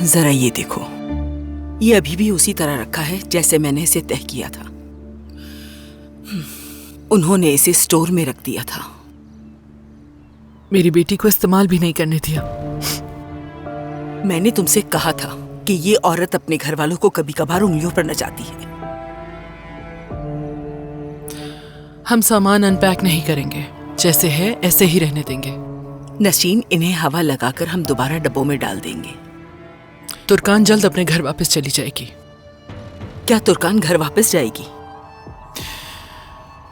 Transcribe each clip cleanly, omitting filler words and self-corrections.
जरा ये देखो, ये अभी भी उसी तरह रखा है जैसे मैंने इसे तय किया था। उन्होंने इसे स्टोर में रख दिया था। मेरी बेटी को इस्तेमाल भी नहीं करने दिया। मैंने तुमसे कहा था कि ये औरत अपने घर वालों को कभी कभार उंगलियों पर नचाती है। हम सामान अनपैक नहीं करेंगे, जैसे है ऐसे ही रहने देंगे। नसीन, इन्हें हवा लगाकर हम दोबारा डब्बों में डाल देंगे। तुर्कान जल्द अपने घर वापस चली जाएगी। क्या तुर्कान घर वापस जाएगी?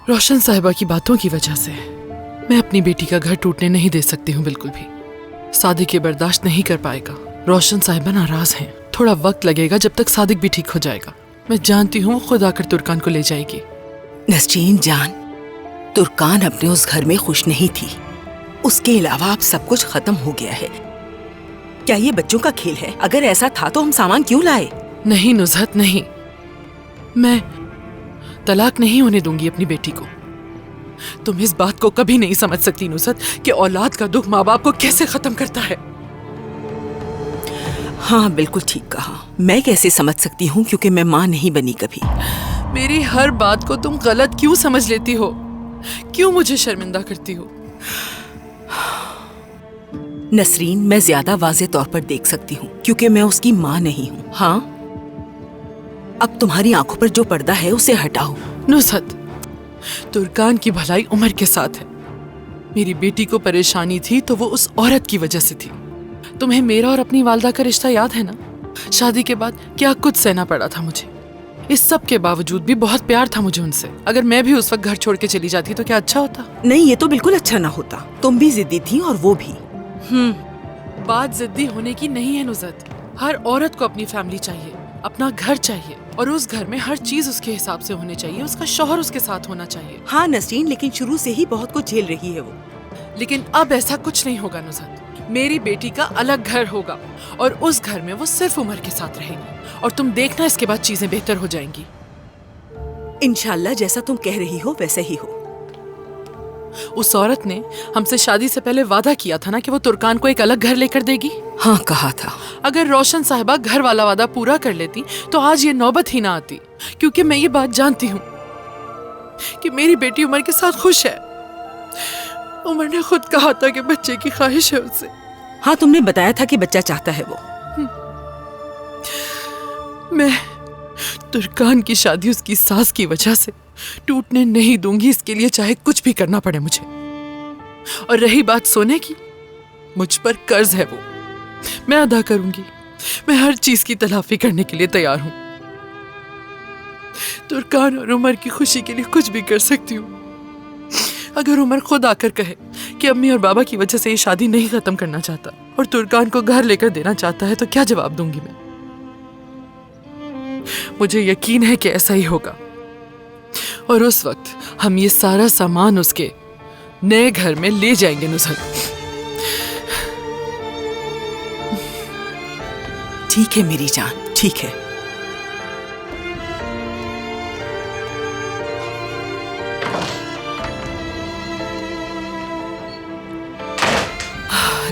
रोशन साहिबा की बातों की वजह से मैं अपनी बेटी का घर टूटने नहीं दे सकती हूँ बिल्कुल भी। सादिक ये बर्दाश्त नहीं कर पाएगा। रोशन साहिबा नाराज हैं। थोड़ा वक्त लगेगा जब तक सादिक भी ठीक हो जाएगा। मैं जानती हूँ वो खुद आकर तुर्कान को ले जाएगी। नसरीन जान, तुर्कान अपने उस घर में खुश नहीं थी। उसके अलावा अब सब कुछ खत्म हो गया है। क्या ये बच्चों का खेल है? अगर ऐसा था तो हम सामान क्यों लाए? नहीं नुज़हत, नहीं। मैं तलाक नहीं होने दूंगी अपनी बेटी को। तुम इस बात को कभी नहीं समझ सकती नुज़हत कि औलाद का दुख माँ बाप को कैसे खत्म करता है। हाँ, बिल्कुल ठीक कहा। मैं कैसे समझ सकती हूँ, क्योंकि मैं माँ नहीं बनी कभी। मेरी हर बात को तुम गलत क्यों समझ लेती हो? क्यों मुझे शर्मिंदा करती हो? नसरीन, मैं ज्यादा वाज़ेह तौर पर देख सकती हूँ क्योंकि मैं उसकी माँ नहीं हूँ। हाँ, अब तुम्हारी आंखों पर जो पर्दा है उसे हटाओ। नुज़हत, तुर्कान की भलाई उमर के साथ है। मेरी बेटी को परेशानी थी तो वो उस औरत की वजह से थी। तुम्हें मेरा और अपनी वालदा का रिश्ता याद है ना? शादी के बाद क्या कुछ सहना पड़ा था मुझे। इस सब के बावजूद भी बहुत प्यार था मुझे उनसे। अगर मैं भी उस वक्त घर छोड़ के चली जाती तो क्या अच्छा होता? नहीं, ये तो बिल्कुल अच्छा ना होता। तुम भी जिद्दी थी और वो भी। बात जिद्दी होने की नहीं है नुज़हत। हर औरत को अपनी फैमिली चाहिए, अपना घर चाहिए, और उस घर में हर चीज उसके हिसाब से होनी चाहिए। उसका शौहर उसके साथ होना चाहिए। हाँ नसरीन, लेकिन शुरू से ही बहुत कुछ झेल रही है वो। लेकिन अब ऐसा कुछ नहीं होगा नुज़हत। मेरी बेटी का अलग घर होगा और उस घर में वो सिर्फ उमर के साथ रहेगी। और तुम देखना, इसके बाद चीजें बेहतर हो जाएंगी। इंशाल्लाह, जैसा तुम कह रही हो वैसे ही हो। उस औरत ने हमसे शादी से पहले वादा किया था ना कि वो तुर्कान को एक अलग घर लेकर देगी। हाँ, कहा था। अगर रोशन साहिबा घर वाला वादा पूरा कर लेती तो आज ये नौबत ही ना आती। क्योंकि मैं ये बात जानती हूँ कि मेरी बेटी उमर के साथ खुश है। उमर ने खुद कहा था कि बच्चे की ख्वाहिश है उससे। हाँ, तुमने बताया था कि बच्चा चाहता है वो। मैं तुर्कान की शादी उसकी सास की वजह से टूटने नहीं दूंगी। इसके लिए चाहे कुछ भी करना पड़े मुझे। और रही बात सोने की, मुझ पर कर्ज है, वो मैं अदा करूंगी। मैं हर चीज की तलाफी करने के लिए तैयार हूं। तुर्कान और उमर की खुशी के लिए कुछ भी कर सकती हूँ। अगर उमर खुद आकर कहे कि अम्मी और बाबा की वजह से ये शादी नहीं खत्म करना चाहता और तुर्कान को घर लेकर देना चाहता है, तो क्या जवाब दूंगी मैं? मुझे यकीन है कि ऐसा ही होगा। और उस वक्त हम ये सारा सामान उसके नए घर में ले जाएंगे नुज़हत। ठीक है मेरी जान, ठीक है।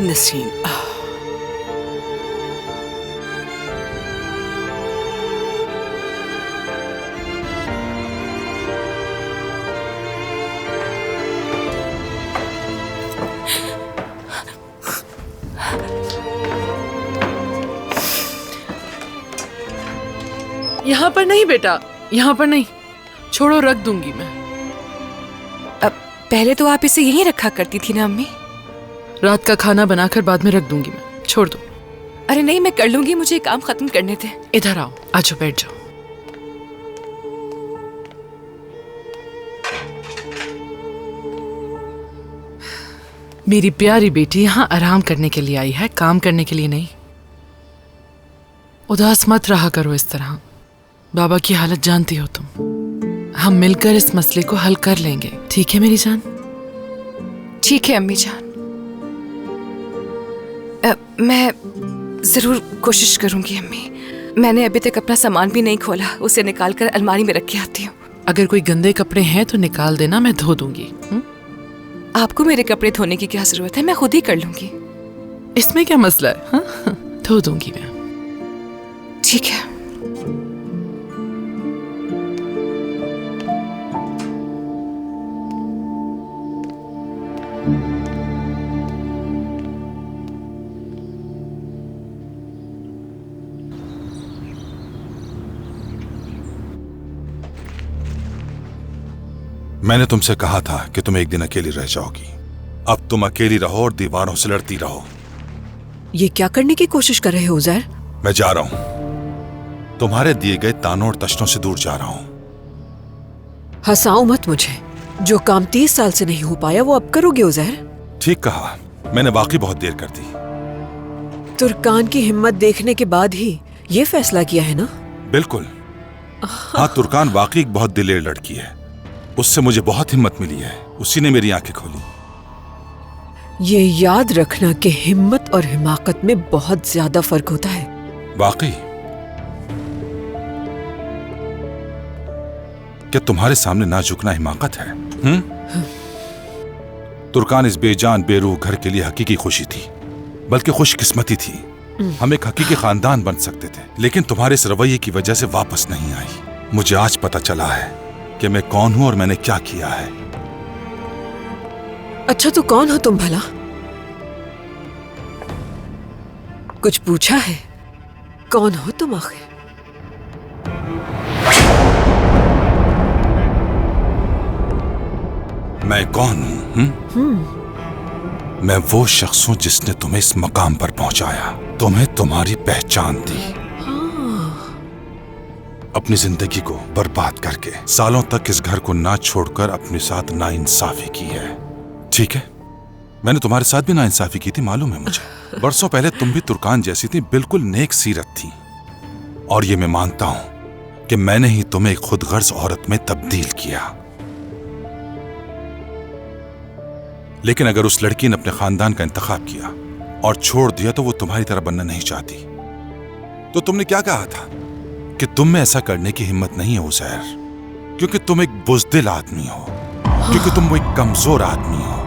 नसरीन, यहाँ पर नहीं बेटा, यहाँ पर नहीं। छोड़ो, रख दूंगी मैं। अब पहले तो आप इसे यहीं रखा करती थी ना अम्मी? रात का खाना बनाकर बाद में रख दूंगी मैं। छोड़ दो। अरे नहीं, मैं कर लूंगी, मुझे काम खत्म करने थे। इधर आओ, आजो बैठ जाओ। मेरी प्यारी बेटी यहाँ आराम करने के लिए आई है, काम करने के लिए नहीं। उदास मत रहा करो इस तरह। बाबा की हालत जानती हो तुम। हम मिलकर इस मसले को हल कर लेंगे, ठीक है मेरी जान? ठीक है अम्मी जान। मैं जरूर कोशिश करूंगी अम्मी। मैंने अभी तक अपना सामान भी नहीं खोला, उसे निकाल कर अलमारी में रख के आती हूँ। अगर कोई गंदे कपड़े हैं तो निकाल देना, मैं धो दूंगी। आपको मेरे कपड़े धोने की क्या जरूरत है? मैं खुद ही कर लूंगी। इसमें क्या मसला है? हाँ, धो दूंगी मैं। ठीक है। मैंने तुमसे कहा था कि तुम एक दिन अकेली रह जाओगी। अब तुम अकेली रहो और दीवारों से लड़ती रहो। ये क्या करने की कोशिश कर रहे हो उज़ैर? मैं जा रहा हूं। तुम्हारे दिए गए तानों और तशनों से दूर जा रहा हूं। हंसाओ मत मुझे। जो काम 30 साल से नहीं हो पाया वो अब करोगे उज़ैर? ठीक कहा, मैंने वाकई बहुत देर कर दी। तुर्कान की हिम्मत देखने के बाद ही ये फैसला किया है ना? बिल्कुल। हाँ, तुर्कान वाकई एक बहुत दिलेर लड़की है। उससे मुझे बहुत हिम्मत मिली है। उसी ने मेरी आंखें खोली। ये याद रखना कि हिम्मत और हिमाकत में बहुत ज्यादा फर्क होता है। वाकई? क्या तुम्हारे सामने ना झुकना हिमाकत है? तुर्कान इस बेजान बेरूह घर के लिए हकीकी खुशी थी, बल्कि खुशकिस्मती थी। हम एक हकीकी खानदान बन सकते थे, लेकिन तुम्हारे इस रवैये की वजह से वापस नहीं आई। मुझे आज पता चला है कि मैं कौन हूं और मैंने क्या किया है। अच्छा तो कौन हो तुम भला? कुछ पूछा है? कौन हो तुम आखिर? मैं कौन हूं? मैं वो शख्स हूं जिसने तुम्हें इस मकाम पर पहुंचाया, तुम्हें तुम्हारी पहचान दी। अपनी जिंदगी को बर्बाद करके सालों तक इस घर को ना छोड़कर अपने साथ नाइंसाफी की है। ठीक है, मैंने तुम्हारे साथ भी नाइंसाफी की थी, मालूम है मुझे। बरसों पहले तुम भी तुर्कान जैसी थी, बिल्कुल नेक सीरत थी। और ये मैं मानता हूं कि मैंने ही तुम्हें एक खुदगर्ज औरत में तब्दील किया। लेकिन अगर उस लड़की ने अपने खानदान का इंतखाब किया और छोड़ दिया तो वो तुम्हारी तरह बनना नहीं चाहती। तो तुमने क्या कहा था कि तुम में ऐसा करने की हिम्मत नहीं है उज़ैर, क्योंकि तुम एक बुज़दिल आदमी हो, क्योंकि तुम एक कमजोर आदमी हो।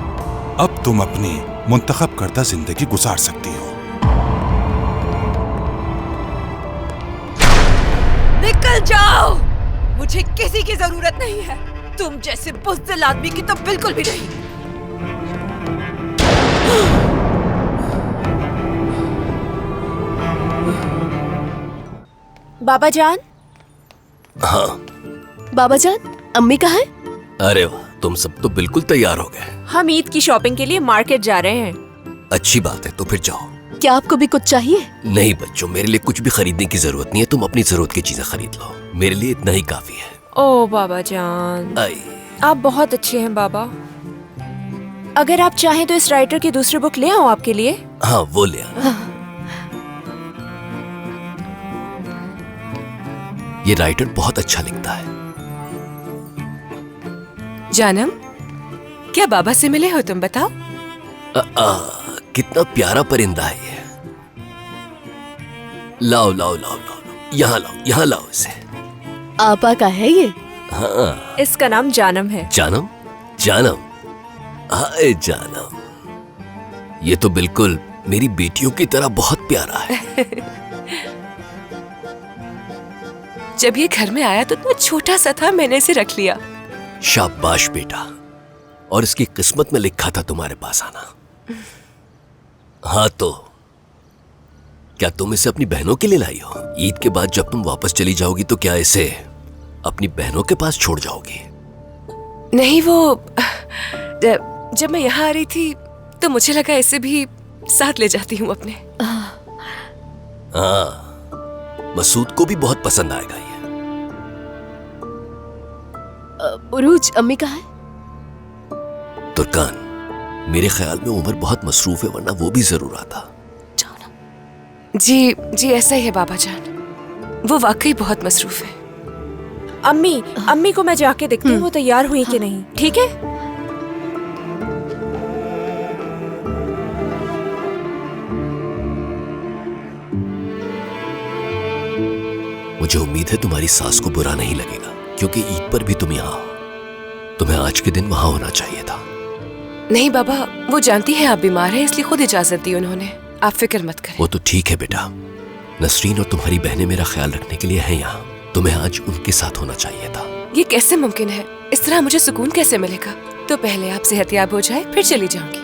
अब तुम अपनी मुंतखब करदा जिंदगी गुजार सकती हो। निकल जाओ, मुझे किसी की जरूरत नहीं है। तुम जैसे बुज़दिल आदमी की तो बिल्कुल भी नहीं। बाबा जान। हाँ बाबा जान, अम्मी कहाँ है? अरे वाह, तुम सब तो बिल्कुल तैयार हो गए। हम ईद की शॉपिंग के लिए मार्केट जा रहे हैं। अच्छी बात है, तो फिर जाओ। क्या आपको भी कुछ चाहिए? नहीं बच्चों, मेरे लिए कुछ भी खरीदने की जरूरत नहीं है। तुम अपनी जरूरत की चीजें खरीद लो, मेरे लिए इतना ही काफी है। ओ बाबा जान, आई। आप बहुत अच्छे हैं बाबा। अगर आप चाहें तो इस राइटर की दूसरी बुक ले आऊं आपके लिए? हाँ वो ले आना। ये राइटर बहुत अच्छा लिखता है। जानम, क्या बाबा से मिले हो तुम? बताओ। कितना प्यारा परिंदा है ये। लाओ लाओ लाओ लाओ, यहाँ लाओ, यहाँ लाओ इसे। आपा का है ये? हाँ। इसका नाम जानम है। जानम? जानम? हाय जानम, ये तो बिल्कुल मेरी बेटियों की तरह बहुत प्यारा है। जब ये घर में आया तो इतना छोटा सा था, मैंने इसे रख लिया। शाबाश बेटा, और इसकी किस्मत में लिखा था तुम्हारे पास आना। हाँ तो क्या तुम इसे अपनी बहनों के लिए लाई हो? ईद के बाद जब तुम वापस चली जाओगी तो क्या इसे अपनी बहनों के पास छोड़ जाओगी? नहीं, वो जब मैं यहाँ आ रही थी तो मुझे लगा इसे भी साथ ले जाती हूँ अपने। हाँ, मसूद को भी बहुत पसंद आएगा ये। उरूज, अम्मी कहाँ है? तुर्कान, मेरे ख्याल में उमर बहुत मसरूफ है, वरना वो भी जरूर आता। जाओ ना। जी ऐसा ही है बाबा जान, वो वाकई बहुत मसरूफ है। अम्मी को मैं जाके देखती हूँ वो तैयार हुई कि नहीं। ठीक है? मुझे उम्मीद है तुम्हारी सास को बुरा नहीं लगेगा, क्योंकि ईद पर भी तुम यहाँ हो। तुम्हें आज के दिन वहां होना चाहिए था। नहीं बाबा, वो जानती है आप बीमार हैं, इसलिए खुद इजाजत दी उन्होंने। आप फिक्र मत करें। वो तो ठीक है बेटा, नसरीन और तुम्हारी बहनें मेरा ख्याल रखने के लिए हैं यहाँ। तुम्हें आज उनके साथ होना चाहिए था। ये कैसे मुमकिन है? इस तरह मुझे सुकून कैसे मिलेगा? तो पहले आप सेहतयाब हो जाए, फिर चली जाऊंगी।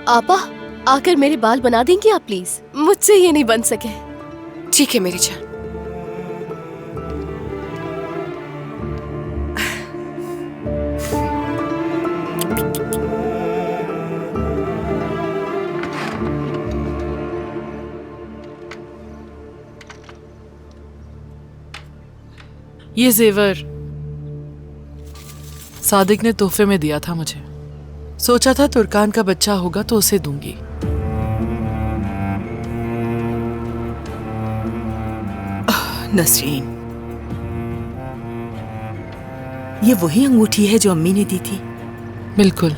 आपा, आकर मेरे बाल बना देंगी आप प्लीज? मुझसे ये नहीं बन सके। ठीक है मेरी जान। ये जेवर सादिक ने तोहफे में दिया था मुझे। सोचा था तुर्कान का बच्चा होगा तो उसे दूंगी। नसरीन, ये वही अंगूठी है जो अम्मी ने दी थी? बिल्कुल,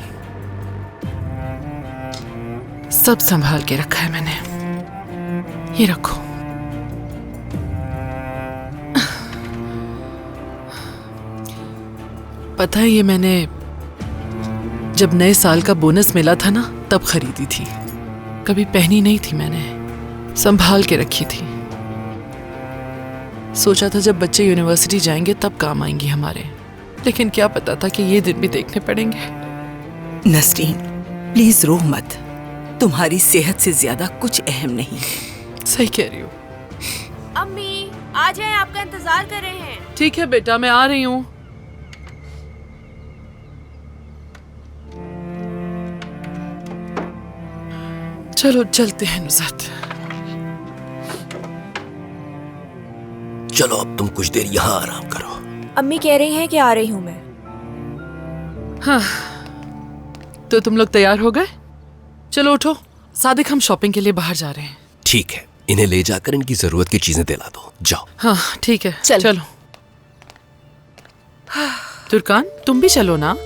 सब संभाल के रखा है मैंने। ये रखो। पता है, ये मैंने जब नए साल का बोनस मिला था ना, तब खरीदी थी। कभी पहनी नहीं थी मैंने, संभाल के रखी थी। सोचा था जब बच्चे यूनिवर्सिटी जाएंगे तब काम आएंगी हमारे, लेकिन क्या पता था कि ये दिन भी देखने पड़ेंगे। नसरीन, प्लीज रो मत। तुम्हारी सेहत से ज्यादा कुछ अहम नहीं। सही कह रही हो। अम्मी आ जाएं, आपका इंतजार कर रहे हैं। ठीक है बेटा, मैं आ रही हूँ। चलो चलते हैं नुसरत। चलो अब तुम कुछ देर यहाँ आराम करो। अम्मी कह रही हैं कि आ रही हूँ मैं। हाँ, तो तुम लोग तैयार हो गए? चलो उठो, सादिक हम शॉपिंग के लिए बाहर जा रहे हैं। ठीक है, इन्हें ले जाकर इनकी जरूरत की चीजें दिला दो। जाओ। हाँ ठीक है, चलो। चलो। तुर्कान, तुम भी चलो ना।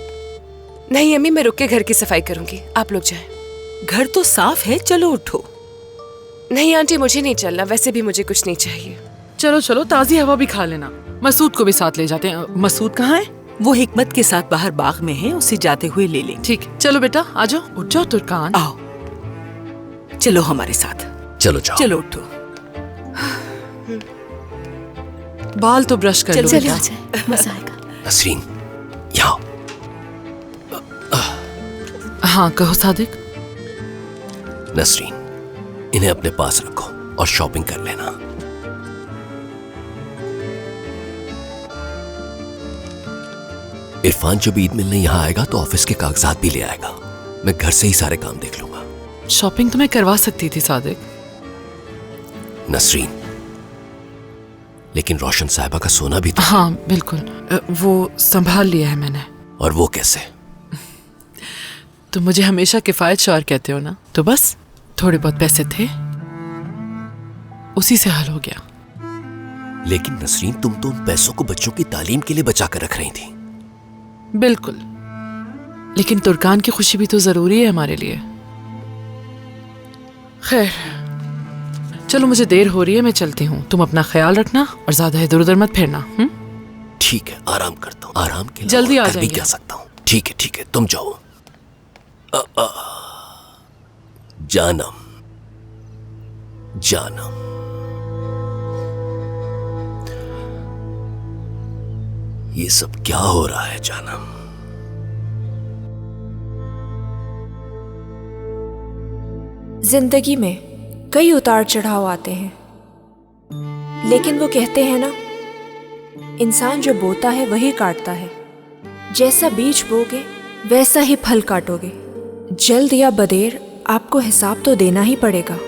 नहीं अम्मी, मैं रुक के घर की सफाई करूंगी, आप लोग जाएं। घर तो साफ है, चलो उठो। नहीं आंटी, मुझे नहीं चलना, वैसे भी मुझे कुछ नहीं चाहिए। चलो चलो, ताजी हवा भी खा लेना। मसूद को भी साथ ले जाते हैं। मसूद कहाँ है? वो हिकमत के साथ बाहर बाग में है, उसे जाते हुए ले ले। ठीक, चलो बेटा आ जाओ। उठ जाओ तुर्कान। आओ, चलो हमारे साथ। चलो जाओ। चलो उठो। बाल तो ब्रश कर लो चलिए बेटा। आ जाए, मजा आएगा। नसरीन, यहाँ। हाँ कहो सादिक। नसरीन, इन्हें अपने पास रखो और शॉपिंग कर लेना। इरफान जब ईद मिलने यहाँ आएगा तो ऑफिस के कागजात भी ले आएगा। मैं घर से ही सारे काम देख लूंगा। शॉपिंग तो मैं करवा सकती थी सादिक। नसरीन, लेकिन रोशन साहिबा का सोना भी था। हाँ बिल्कुल, वो संभाल लिया है मैंने। और वो कैसे? तुम मुझे हमेशा किफायत शौहर कहते हो ना, तो बस थोड़े बहुत पैसे थे, उसी से हल हो गया। लेकिन नसरीन, तुम तो उन पैसों को बच्चों की तालीम के लिए बचा कर रख रही थी। बिल्कुल, लेकिन तुर्कान की खुशी भी तो जरूरी है हमारे लिए। खैर चलो, मुझे देर हो रही है, मैं चलती हूँ। तुम अपना ख्याल रखना और ज्यादा इधर उधर मत फिरना। ठीक है, आराम करता हूँ। आराम के अलावा जल्दी आ कर भी जाइए। क्या सकता हूँ। ठीक है, तुम जाओ। जानम, जानम। ये सब क्या हो रहा है जानम? जिंदगी में कई उतार चढ़ाव आते हैं, लेकिन वो कहते हैं ना, इंसान जो बोता है वही काटता है। जैसा बीज बोगे वैसा ही फल काटोगे। जल्द या बदेर आपको हिसाब तो देना ही पड़ेगा।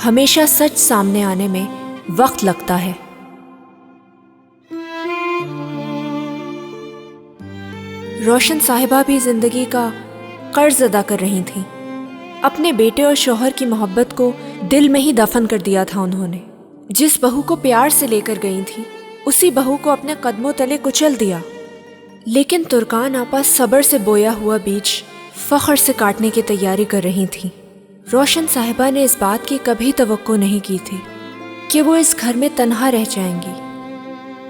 हमेशा सच सामने आने में वक्त लगता है। रोशन साहिबा भी जिंदगी का कर्ज अदा कर रही थीं। अपने बेटे और शौहर की मोहब्बत को दिल में ही दफन कर दिया था उन्होंने। जिस बहू को प्यार से लेकर गई थी, उसी बहू को अपने कदमों तले कुचल दिया। लेकिन तुर्कान आपा सब्र से बोया हुआ बीज फख्र से काटने की तैयारी कर रही थी। रोशन साहिबा ने इस बात की कभी तवक्को नहीं की थी कि वो इस घर में तन्हा रह जाएंगी,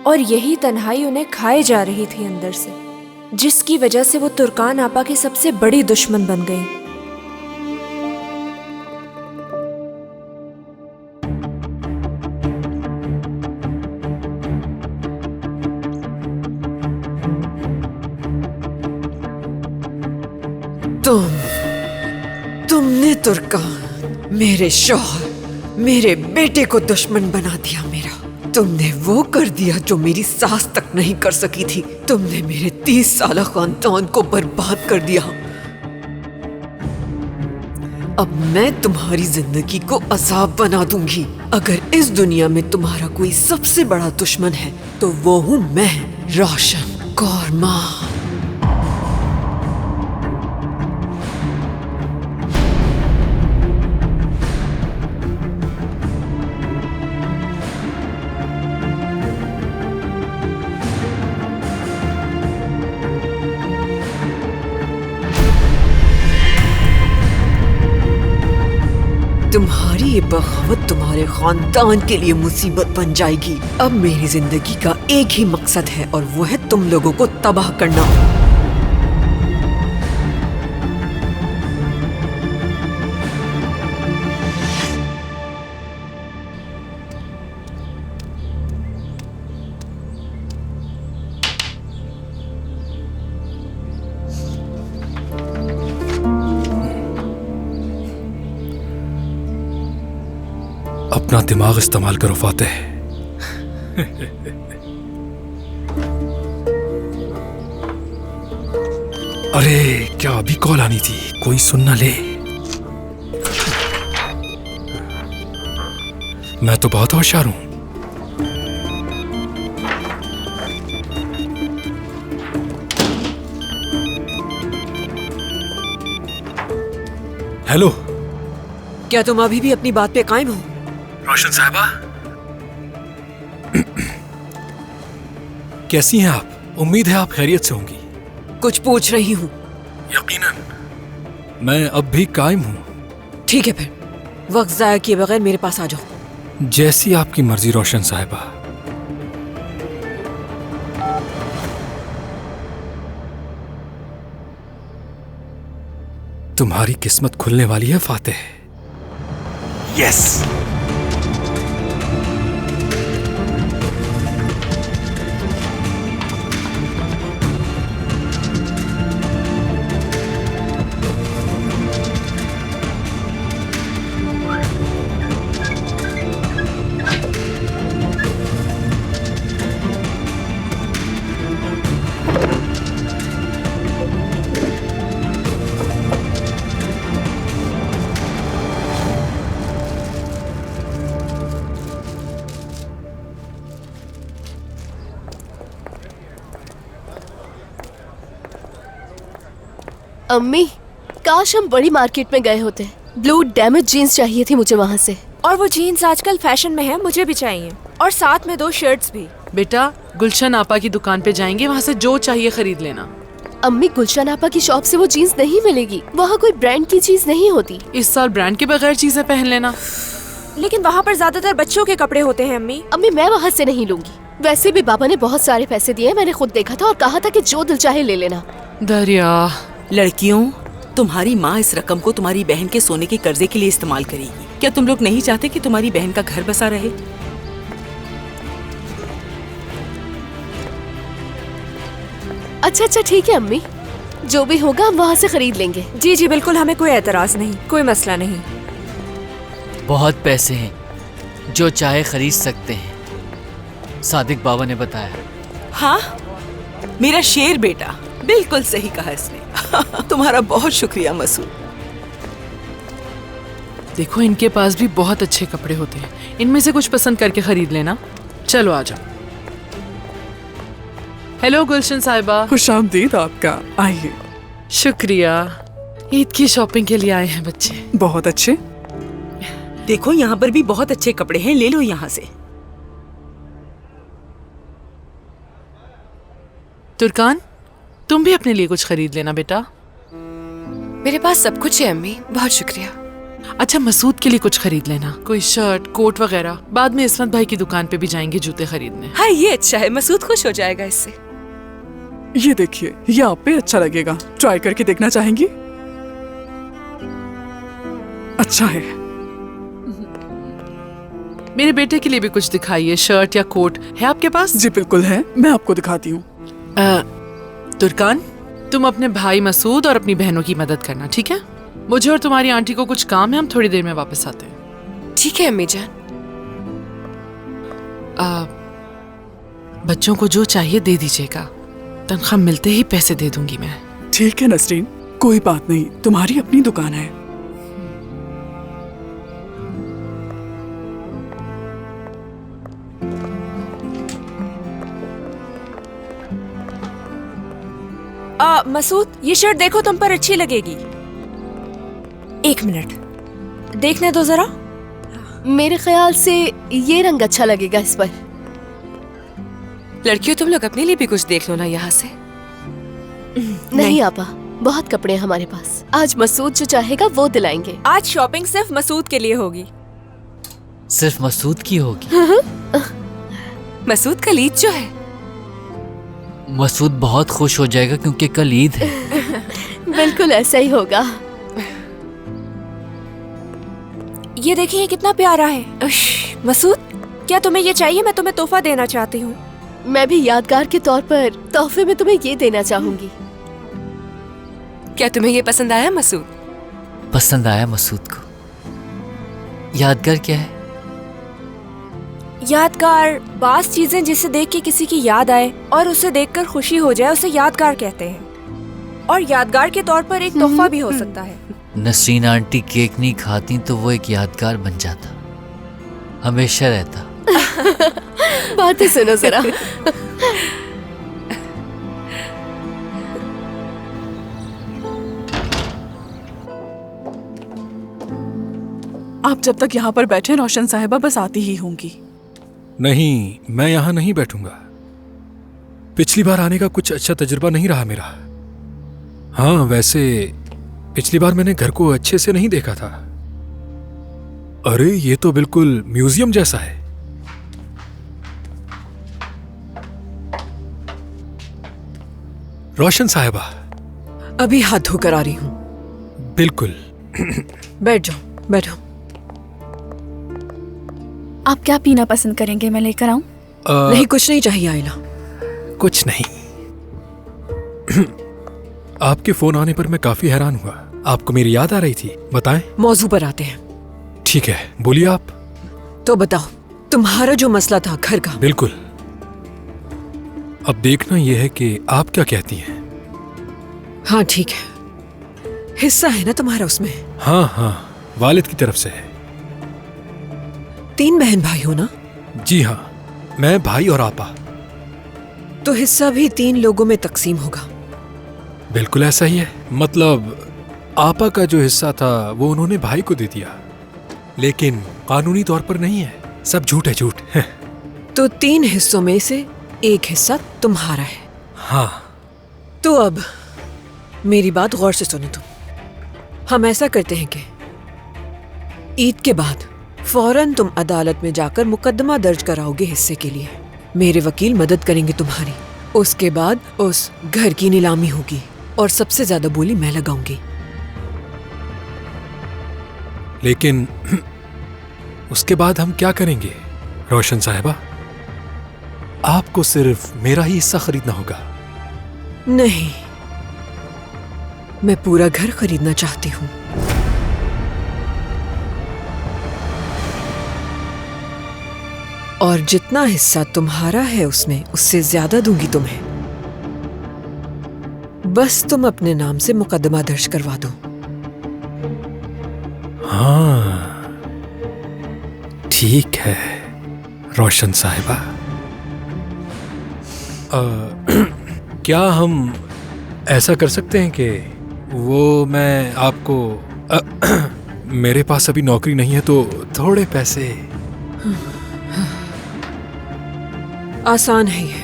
और यही तन्हाई उन्हें खाए जा रही थी अंदर से, जिसकी वजह से वो तुर्कान आपा की सबसे बड़ी दुश्मन बन गई। तुर्कान, मेरे शौहर, मेरे बेटे को दुश्मन बना दिया मेरा। तुमने वो कर दिया जो मेरी सास तक नहीं कर सकी थी। तुमने मेरे 30 साल खानदान को बर्बाद कर दिया। अब मैं तुम्हारी जिंदगी को अजाब बना दूंगी। अगर इस दुनिया में तुम्हारा कोई सबसे बड़ा दुश्मन है तो वो हूँ मैं, रोशन कौर माँ। तुम्हारी ये बगावत तुम्हारे खानदान के लिए मुसीबत बन जाएगी। अब मेरी जिंदगी का एक ही मकसद है और वो है तुम लोगों को तबाह करना। अपना दिमाग इस्तेमाल करो फातेह। अरे क्या अभी कॉल आनी थी, कोई सुन ना ले। मैं तो बहुत होशियार हूं। हेलो, क्या तुम अभी भी अपनी बात पे कायम हो? रोशन साहिबा, कैसी हैं आप? उम्मीद है आप खैरियत से होंगी। कुछ पूछ रही हूँ। यकीनन मैं अब भी कायम हूँ। ठीक है, फिर वक्त जाया किए बगैर मेरे पास आ जाओ। जैसी आपकी मर्जी रोशन साहिबा। तुम्हारी किस्मत खुलने वाली है फातेह। यस। अम्मी, काश हम बड़ी मार्केट में गए होते। ब्लू डैमेज जीन्स चाहिए थी मुझे वहाँ से। और वो जीन्स आजकल फैशन में है, मुझे भी चाहिए। और साथ में 2 शर्ट्स भी। बेटा, गुलशन आपा की दुकान पे जाएंगे, वहाँ से जो चाहिए खरीद लेना। अम्मी, गुलशन आपा की शॉप से वो जीन्स नहीं मिलेगी। वहाँ कोई ब्रांड की चीज नहीं होती। इस साल ब्रांड के बगैर चीजें पहन लेना। लेकिन वहाँ पर ज्यादातर बच्चों के कपड़े होते हैं अम्मी। अम्मी, मैं वहाँ से नहीं लूंगी। वैसे भी बाबा ने बहुत सारे पैसे दिए, मैंने खुद देखा था, और कहा था कि जो दिल चाहे ले लेना। दरिया, लड़कियों, तुम्हारी माँ इस रकम को तुम्हारी बहन के सोने के कर्जे के लिए इस्तेमाल करेगी। क्या तुम लोग नहीं चाहते कि तुम्हारी बहन का घर बसा रहे? अच्छा ठीक है अम्मी, जो भी होगा हम वहाँ से खरीद लेंगे। जी जी बिल्कुल, हमें कोई एतराज नहीं, कोई मसला नहीं। बहुत पैसे हैं, जो चाहे खरीद सकते हैं, सादिक बाबा ने बताया। हाँ, मेरा शेर बेटा, बिल्कुल सही कहा इसने। तुम्हारा बहुत शुक्रिया मसूद। देखो, इनके पास भी बहुत अच्छे कपड़े होते हैं, इनमें से कुछ पसंद करके खरीद लेना। चलो आ जाओ। हेलो गुलशन साहिबा। खुशामदीद आपका, आइए। शुक्रिया। ईद की शॉपिंग के लिए आए हैं बच्चे। बहुत अच्छे। देखो, यहाँ पर भी बहुत अच्छे कपड़े हैं, ले लो यहाँ से। तुर्कान, तुम भी अपने लिए कुछ खरीद लेना बेटा। मेरे पास सब कुछ है अम्मी, बहुत शुक्रिया। अच्छा, मसूद के लिए कुछ खरीद लेना, कोई शर्ट, कोट वगैरह। बाद में इस्मत भाई की दुकान पे भी जाएंगे जूते खरीदने। हाँ, ये अच्छा है, मसूद खुश हो जाएगा इससे। ये देखिए, ये आप पे अच्छा लगेगा, ट्राई करके देखना चाहेंगी? अच्छा है। मेरे बेटे के लिए भी कुछ दिखाइए, शर्ट या कोट है आपके पास? जी बिल्कुल है, मैं आपको दिखाती हूँ। तुर्कान, तुम अपने भाई मसूद और अपनी बहनों की मदद करना, ठीक है? मुझे और तुम्हारी आंटी को कुछ काम है, हम थोड़ी देर में वापस आते हैं। ठीक है अम्मी जान। बच्चों को जो चाहिए दे दीजिएगा, तनख्वाह मिलते ही पैसे दे दूंगी मैं। ठीक है नसरीन, कोई बात नहीं, तुम्हारी अपनी दुकान है। मसूद, ये शर्ट देखो, तुम पर अच्छी लगेगी। एक मिनट, देखने दो जरा। मेरे ख्याल से ये रंग अच्छा लगेगा इस पर। लड़कियों, तुम लोग अपने लिए भी कुछ देख लो ना यहाँ से। नहीं आपा, बहुत कपड़े हैं हमारे पास। आज मसूद जो चाहेगा वो दिलाएंगे। आज शॉपिंग सिर्फ मसूद के लिए होगी। सिर्फ मसूद की होगी? मसूद कल ईद जो है। मसूद बहुत खुश हो जाएगा क्योंकि कल ईद है। बिल्कुल ऐसा ही होगा। ये देखिए, ये कितना प्यारा है। मसूद, क्या तुम्हें ये चाहिए? मैं तुम्हें तोहफा देना चाहती हूँ। मैं भी यादगार के तौर पर तोहफे में तुम्हें ये देना चाहूंगी। क्या तुम्हें ये पसंद आया मसूद? पसंद आया मसूद को। यादगार क्या है? यादगार बास चीजें जिसे देख के किसी की याद आए और उसे देखकर खुशी हो जाए, उसे यादगार कहते हैं। और यादगार के तौर पर एक तोहफा भी हो सकता है। नसरीन आंटी केक नहीं खाती तो वो एक यादगार बन जाता, हमेशा रहता। बातें सुनो जरा। आप जब तक यहाँ पर बैठे, रोशन साहिबा बस आती ही होंगी। नहीं, मैं यहाँ नहीं बैठूंगा। पिछली बार आने का कुछ अच्छा तजुर्बा नहीं रहा मेरा। हाँ, वैसे पिछली बार मैंने घर को अच्छे से नहीं देखा था। अरे ये तो बिल्कुल म्यूजियम जैसा है। रोशन साहिबा, अभी हाथ धोकर आ रही हूँ। बिल्कुल। बैठ जाओ, बैठो। आप क्या पीना पसंद करेंगे, मैं लेकर आऊं? नहीं, कुछ नहीं चाहिए आयला। कुछ नहीं। आपके फोन आने पर मैं काफी हैरान हुआ। आपको मेरी याद आ रही थी, बताएं। मौजू पर आते हैं। ठीक है, बोलिए आप। तो बताओ, तुम्हारा जो मसला था घर का। बिल्कुल। अब देखना यह है कि आप क्या कहती हैं। हाँ ठीक है, हिस्सा है ना तुम्हारा उसमें? हाँ हाँ, वालिद की तरफ से है। 3 बहन भाई हो ना? जी हाँ, मैं, भाई और आपा। तो हिस्सा भी 3 लोगों में तकसीम होगा। बिल्कुल ऐसा ही है। मतलब आपा का जो हिस्सा था वो उन्होंने भाई को दे दिया, लेकिन कानूनी तौर पर नहीं है। सब झूठ है, झूठ। तो 3 हिस्सों में से एक हिस्सा तुम्हारा है। हाँ। तो अब मेरी बात गौर से सुनो तुम। हम ऐसा करते हैं कि ईद के बाद फौरन तुम अदालत में जाकर मुकदमा दर्ज कराओगे हिस्से के लिए। मेरे वकील मदद करेंगे तुम्हारी। उसके बाद उस घर की नीलामी होगी और सबसे ज्यादा बोली मैं लगाऊंगी। लेकिन उसके बाद हम क्या करेंगे रोशन साहिबा? आपको सिर्फ मेरा ही हिस्सा खरीदना होगा। नहीं, मैं पूरा घर खरीदना चाहती हूँ। और जितना हिस्सा तुम्हारा है उसमें उससे ज्यादा दूंगी तुम्हें। बस तुम अपने नाम से मुकदमा दर्ज करवा दो। हाँ ठीक है रोशन साहिबा। क्या हम ऐसा कर सकते हैं कि वो मैं आपको मेरे पास अभी नौकरी नहीं है तो थोड़े पैसे। आसान है ये,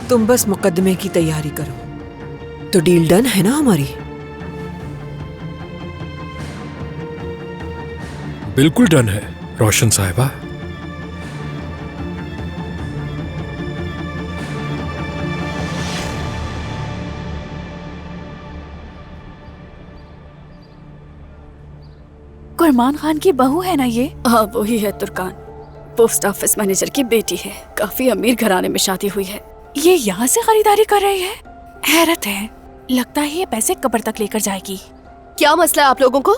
तुम बस मुकदमे की तैयारी करो तो डील डन है ना हमारी? बिल्कुल डन है रोशन साहिबा। कुरमान खान की बहू है ना ये? हाँ वही है तुर्कान, पोस्ट ऑफिस मैनेजर की बेटी है। काफी अमीर घराने में शादी हुई है। ये यहाँ से खरीदारी कर रही है। हैरत है, लगता है ये पैसे कब्र तक लेकर जाएगी। क्या मसला है आप लोगों को?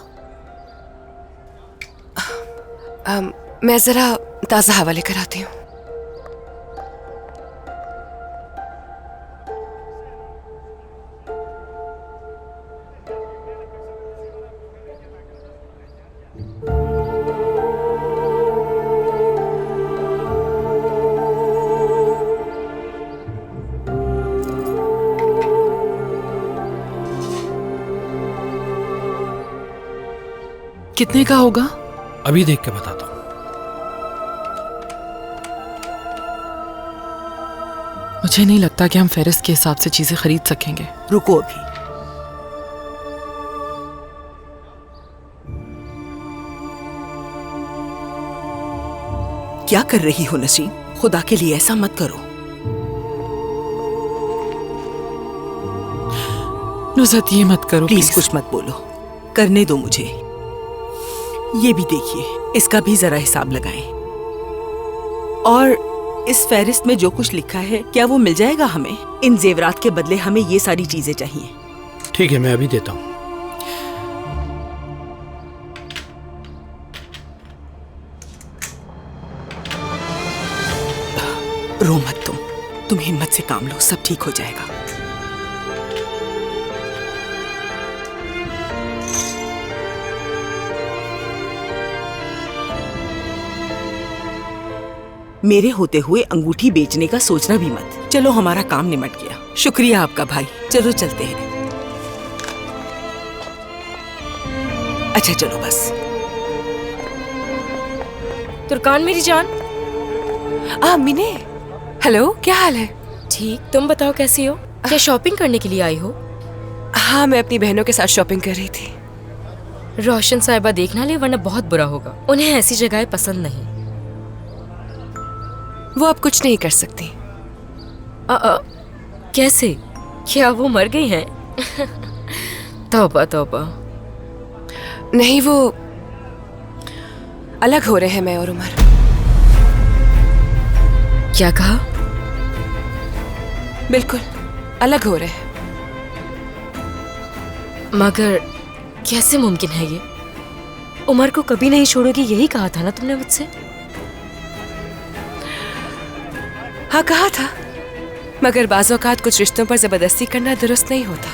मैं जरा ताज़ा हवा लेकर आती हूँ। कितने का होगा? अभी देख के बताता हूँ। मुझे नहीं लगता कि हम फेरिस्त के हिसाब से चीजें खरीद सकेंगे। रुको अभी। क्या कर रही हो नसीम? खुदा के लिए ऐसा मत करो। नुज़हत ये मत करो प्लीज। कुछ मत बोलो, करने दो मुझे। ये भी देखिए, इसका भी जरा हिसाब लगाएं। और इस फहरिस्त में जो कुछ लिखा है, क्या वो मिल जाएगा हमें? इन जेवरात के बदले हमें ये सारी चीजें चाहिए। ठीक है, मैं अभी देता हूँ। रो मत तुम हिम्मत से काम लो, सब ठीक हो जाएगा। मेरे होते हुए अंगूठी बेचने का सोचना भी मत। चलो, हमारा काम निमट गया। शुक्रिया आपका भाई। चलो चलते हैं। अच्छा चलो बस। तुर्कान मेरी जान। मिने, हेलो, क्या हाल है? ठीक, तुम बताओ कैसी हो? क्या शॉपिंग करने के लिए आई हो? हाँ, मैं अपनी बहनों के साथ शॉपिंग कर रही थी। रोशन साहिबा देखना ले, वरना बहुत बुरा होगा। उन्हें ऐसी जगहें पसंद नहीं। वो अब कुछ नहीं कर सकती। कैसे? क्या वो मर गई हैं? तौबा तौबा। नहीं, वो अलग हो रहे हैं, मैं और उमर। क्या कहा? बिल्कुल अलग हो रहे हैं। मगर कैसे मुमकिन है ये? उमर को कभी नहीं छोड़ोगी, यही कहा था ना तुमने मुझसे? हाँ, कहा था, मगर बाज़ औक़ात कुछ रिश्तों पर जबरदस्ती करना दुरुस्त नहीं होता।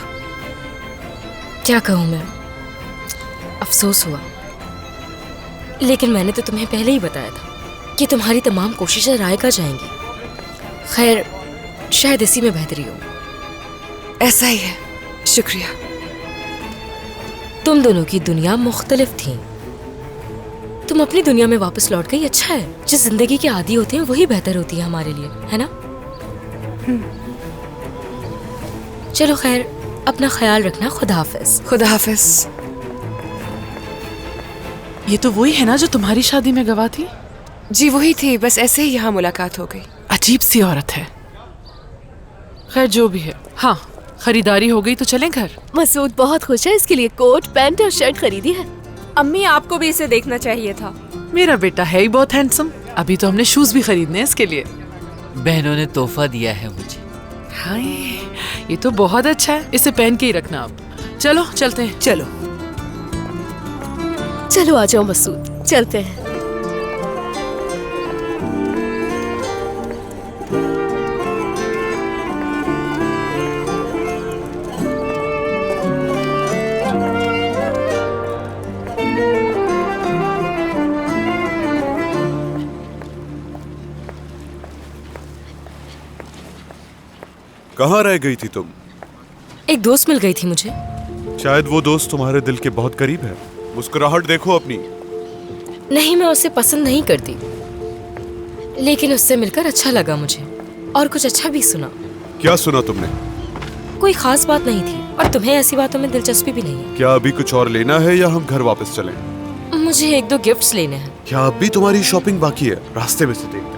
क्या कहूँ मैं, अफसोस हुआ। लेकिन मैंने तो तुम्हें पहले ही बताया था कि तुम्हारी तमाम कोशिशें रायगा जाएंगी। खैर, शायद इसी में बेहतरी हो। ऐसा ही है, शुक्रिया। तुम दोनों की दुनिया मुख्तलिफ थी। तुम अपनी दुनिया में वापस लौट गई, अच्छा है। जिस जिंदगी के आदी होते हैं वही बेहतर होती है हमारे लिए, है ना? चलो खैर, अपना ख्याल रखना। खुदा हाफिज। खुदा हाफिज। ये तो वही है ना जो तुम्हारी शादी में गवाह थी? जी वही थी, बस ऐसे ही यहाँ मुलाकात हो गई। अजीब सी औरत है। खैर जो भी है, हाँ, खरीदारी हो गई तो चलें घर। मसूद बहुत खुश है, इसके लिए कोट, पैंट और शर्ट खरीदी है। अम्मी, आपको भी इसे देखना चाहिए था। मेरा बेटा है ही बहुत हैंडसम। अभी तो हमने शूज भी खरीदने हैं इसके लिए। बहनों ने तोहफा दिया है मुझे। हाय, ये तो बहुत अच्छा है। इसे पहन के ही रखना आप। चलो चलते हैं। चलो चलो आ जाओ मसूद, चलते हैं। कहाँ रह गई थी तुम? एक दोस्त मिल गई थी मुझे। शायद वो दोस्त तुम्हारे दिल के बहुत करीब है। मुस्कुराहट देखो अपनी। नहीं, मैं उसे पसंद नहीं करती, लेकिन उससे मिलकर अच्छा लगा मुझे, और कुछ अच्छा भी सुना। क्या सुना तुमने? कोई खास बात नहीं थी, और तुम्हें ऐसी बातों में दिलचस्पी भी नहीं है। क्या अभी कुछ और लेना है या हम घर वापस चलें? मुझे 1-2 गिफ्ट्स लेने हैं। क्या अब भी तुम्हारी शॉपिंग बाकी है? रास्ते में से देख।